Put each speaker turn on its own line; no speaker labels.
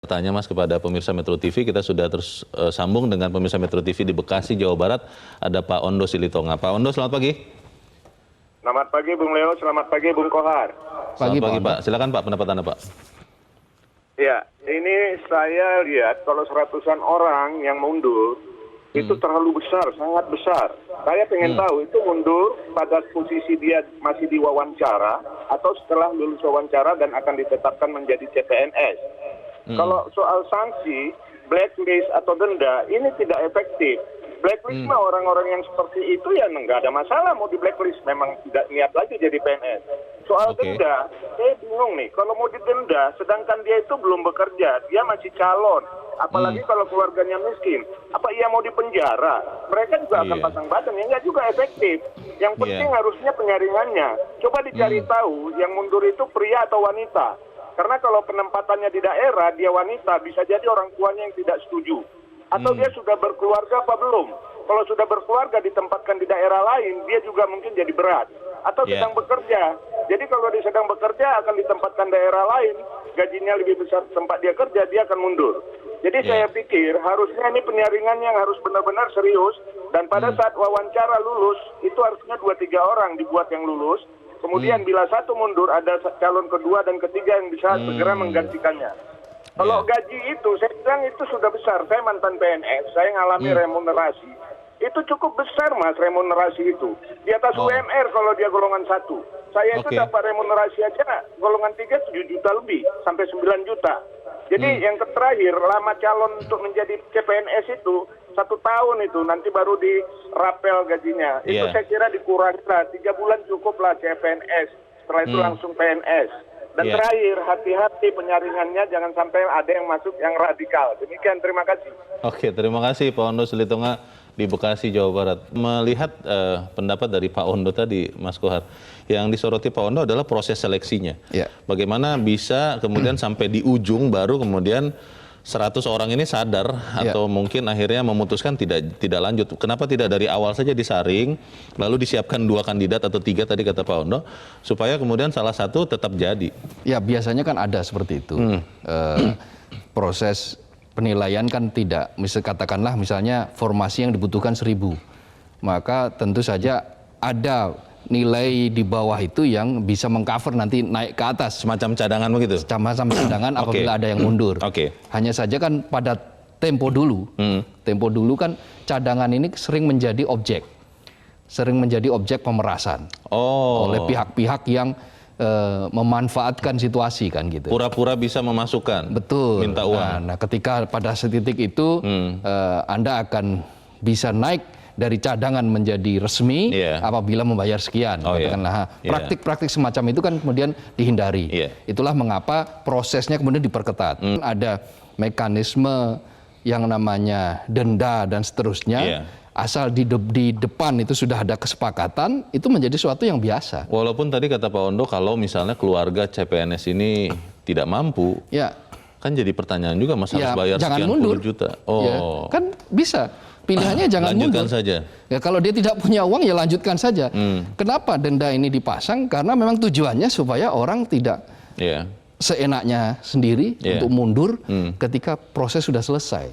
Tanya Mas kepada pemirsa Metro TV, kita sudah terus sambung dengan pemirsa Metro TV di Bekasi, Jawa Barat. Ada Pak Ondo Silitonga. Pak Ondo, selamat pagi.
Selamat pagi Bung Leo, selamat pagi Bung Kohar.
Selamat pagi Pak. Silakan Pak, pendapat Anda Pak.
Ya, ini saya lihat kalau seratusan orang yang mundur, itu terlalu besar, sangat besar. Saya pengen tahu itu mundur pada posisi dia masih diwawancara atau setelah lulus wawancara dan akan ditetapkan menjadi CPNS. Kalau soal sanksi, blacklist atau denda, ini tidak efektif. Blacklist mah orang-orang yang seperti itu ya nggak ada masalah mau di blacklist, memang tidak niat lagi jadi PNS. Soal denda, saya bingung nih, kalau mau didenda, sedangkan dia itu belum bekerja, dia masih calon, apalagi kalau keluarganya miskin, apa ia mau dipenjara? Mereka juga akan pasang badan, ya nggak juga efektif. Yang penting harusnya penyaringannya. Coba dicari tahu yang mundur itu pria atau wanita. Karena kalau penempatannya di daerah, dia wanita, bisa jadi orang tuanya yang tidak setuju. Atau dia sudah berkeluarga apa belum? Kalau sudah berkeluarga ditempatkan di daerah lain, dia juga mungkin jadi berat. Atau sedang bekerja. Jadi kalau dia sedang bekerja akan ditempatkan daerah lain, gajinya lebih besar tempat dia kerja, dia akan mundur. Jadi saya pikir harusnya ini penyaringan yang harus benar-benar serius. Dan pada saat wawancara lulus, itu harusnya 2-3 orang dibuat yang lulus. Kemudian bila satu mundur, ada calon kedua dan ketiga yang bisa segera menggantikannya. Kalau gaji itu, saya bilang itu sudah besar. Saya mantan PNS, saya ngalami remunerasi. Itu cukup besar Mas remunerasi itu. Di atas UMR kalau dia golongan 1. Saya itu dapat remunerasi aja golongan 3 7 juta lebih, sampai 9 juta. Jadi yang terakhir, lama calon untuk menjadi CPNS itu 1 tahun itu, nanti baru dirapel gajinya. Itu saya kira dikurangi lah, 3 bulan cukup lah CPNS. Setelah itu langsung PNS. Dan terakhir, hati-hati penyaringannya, jangan sampai ada yang masuk yang radikal. Demikian, terima kasih.
Oke, terima kasih Pak Ondo Silitonga di Bekasi, Jawa Barat. Melihat pendapat dari Pak Ondo tadi, Mas Kohar, yang disoroti Pak Ondo adalah proses seleksinya. Bagaimana bisa kemudian sampai di ujung baru kemudian 100 orang ini sadar atau mungkin akhirnya memutuskan tidak lanjut. Kenapa tidak dari awal saja disaring, lalu disiapkan 2 kandidat atau 3 tadi kata Pak Ondo, supaya kemudian salah satu tetap jadi?
Ya biasanya kan ada seperti itu. Proses penilaian kan tidak, katakanlah misalnya formasi yang dibutuhkan 1000, maka tentu saja ada nilai di bawah itu yang bisa mengcover nanti naik ke atas.
Semacam cadangan begitu?
Semacam cadangan apabila ada yang mundur. Hanya saja kan pada tempo dulu kan cadangan ini sering menjadi objek pemerasan oleh pihak-pihak yang memanfaatkan situasi kan gitu.
Pura-pura bisa memasukkan.
Betul.
Minta uang.
Nah, ketika pada setitik itu Anda akan bisa naik dari cadangan menjadi resmi apabila membayar sekian. Praktik-praktik semacam itu kan kemudian dihindari. Itulah mengapa prosesnya kemudian diperketat. Ada mekanisme yang namanya denda dan seterusnya. Asal di depan itu sudah ada kesepakatan, itu menjadi suatu yang biasa.
Walaupun tadi kata Pak Ondo, kalau misalnya keluarga CPNS ini tidak mampu, kan jadi pertanyaan juga, Mas harus bayar sekian puluh juta.
Kan bisa. Pilihannya jangan
lanjutkan
mundur
saja.
Ya, kalau dia tidak punya uang ya lanjutkan saja. Kenapa denda ini dipasang? Karena memang tujuannya supaya orang tidak seenaknya sendiri untuk mundur ketika proses sudah selesai.